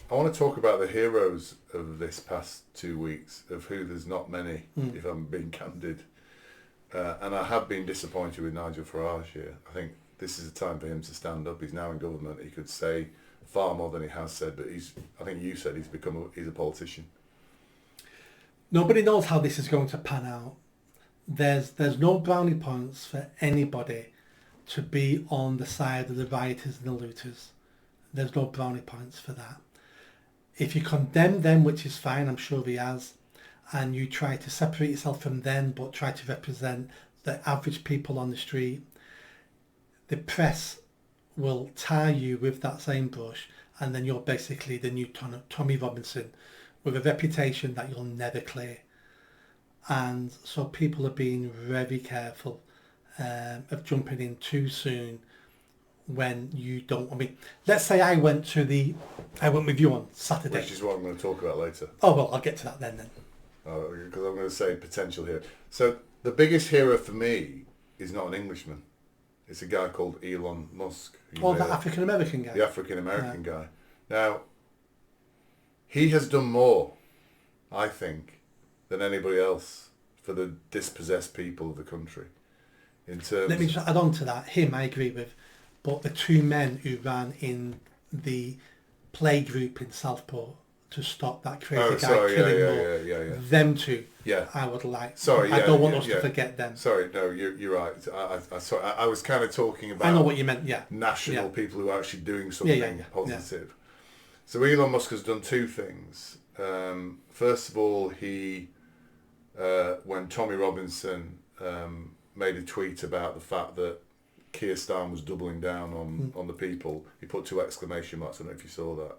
I want to talk about the heroes of this past 2 weeks, of who there's not many, if I'm being candid. And I have been disappointed with Nigel Farage here. I think this is a time for him to stand up. He's now in government. He could say far more than he has said, but I think you said he's a politician. Nobody knows how this is going to pan out. There's no brownie points for anybody to be on the side of the rioters and the looters. There's no brownie points for that. If you condemn them, which is fine, I'm sure he has, and you try to separate yourself from them but try to represent the average people on the street, the press will tie you with that same brush, and then you're basically the new Tommy Robinson with a reputation that you'll never clear. And so people are being very careful of jumping in too soon when you don't. I mean, let's say I went with you on Saturday. Which is what I'm going to talk about later. Oh, well, I'll get to that then. Because I'm going to say potential here. So the biggest hero for me is not an Englishman. It's a guy called Elon Musk. Oh, the African-American guy. The African-American guy. Now, he has done more, I think, than anybody else for the dispossessed people of the country. In terms, let me just add on to that. Him, I agree with, but the two men who ran in the play group in Southport to stop that crazy guy killing more, them two. Yeah, I would like. Sorry, I don't want us to forget them. Sorry, no, you're right. I was kind of talking about. I know what you meant. Yeah, national people who are actually doing something positive. Yeah. So Elon Musk has done two things. First of all, he when Tommy Robinson made a tweet about the fact that Keir Starmer was doubling down on the people, he put 2 exclamation marks. I don't know if you saw that.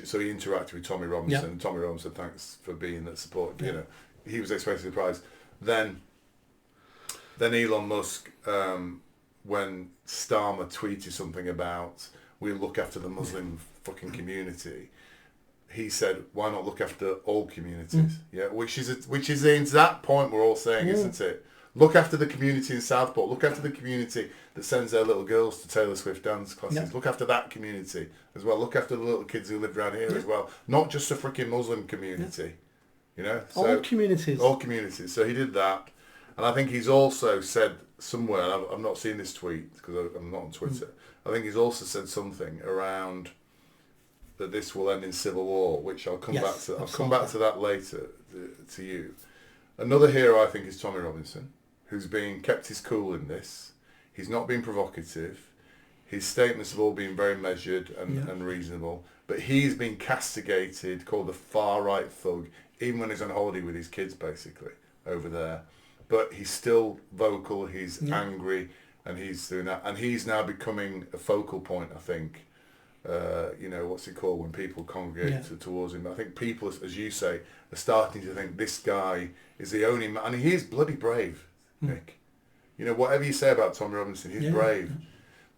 So he interacted with Tommy Robinson. Yeah. Tommy Robinson, thanks for being that support. Yeah. You know, he was expressing surprise. Then Elon Musk, when Starmer tweeted something about we look after the Muslim fucking community, he said, "Why not look after all communities?" Yeah, which is the exact point we're all saying, isn't it? Look after the community in Southport. Look after the community that sends their little girls to Taylor Swift dance classes. Yep. Look after that community as well. Look after the little kids who live around here as well. Not just the freaking Muslim community. You know? All communities. All communities. So he did that. And I think he's also said somewhere, I've not seen this tweet because I'm not on Twitter, I think he's also said something around that this will end in civil war, which I'll come back to. I'll come back to that later to you. Another hero I think is Tommy Robinson, who's kept his cool in this. He's not been provocative. His statements have all been very measured and reasonable. But he's been castigated, called the far-right thug, even when he's on holiday with his kids, basically, over there. But he's still vocal, he's angry, and he's doing that. And he's now becoming a focal point, I think. What's it called when people congregate towards him? I think people, as you say, are starting to think this guy is the only man. And he is bloody brave, Nick. You know, whatever you say about Tommy Robinson, he's brave.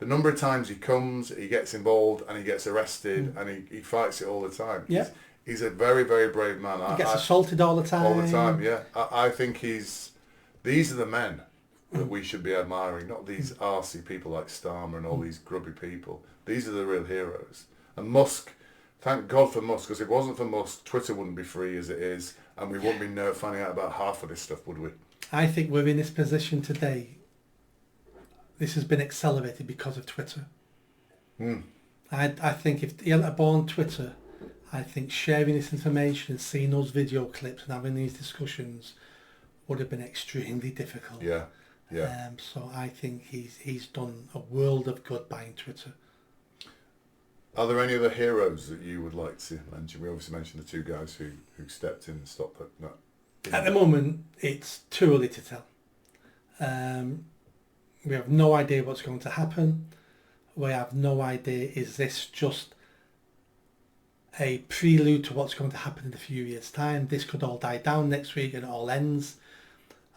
The number of times he comes, he gets involved, and he gets arrested, and he fights it all the time. Yeah. He's a very, very brave man. He gets assaulted all the time. All the time, yeah. I think these are the men that we should be admiring, not these arsey people like Starmer and all these grubby people. These are the real heroes. And Musk, thank God for Musk, because if it wasn't for Musk, Twitter wouldn't be free as it is, and we wouldn't be finding out about half of this stuff, would we? I think we're in this position today. This has been accelerated because of Twitter. I think if he hadn't born Twitter, I think sharing this information and seeing those video clips and having these discussions would have been extremely difficult. Yeah. So I think he's done a world of good buying Twitter. Are there any other heroes that you would like to mention? We obviously mentioned the 2 guys who stepped in and stopped that. At the moment, it's too early to tell. We have no idea what's going to happen. We have no idea, is this just a prelude to what's going to happen in a few years' time? This could all die down next week and it all ends.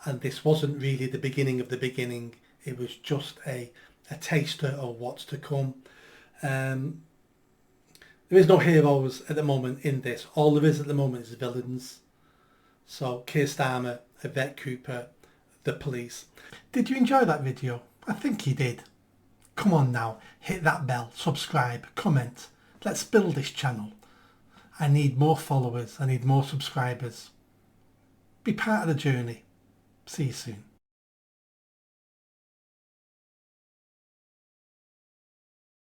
And this wasn't really the beginning of the beginning. It was just a taster of what's to come. There is no heroes at the moment in this. All there is at the moment is villains. So Keir Starmer, Yvette Cooper, the police. Did you enjoy that video? I think you did. Come on now, hit that bell, subscribe, comment. Let's build this channel. I need more followers. I need more subscribers. Be part of the journey. See you soon.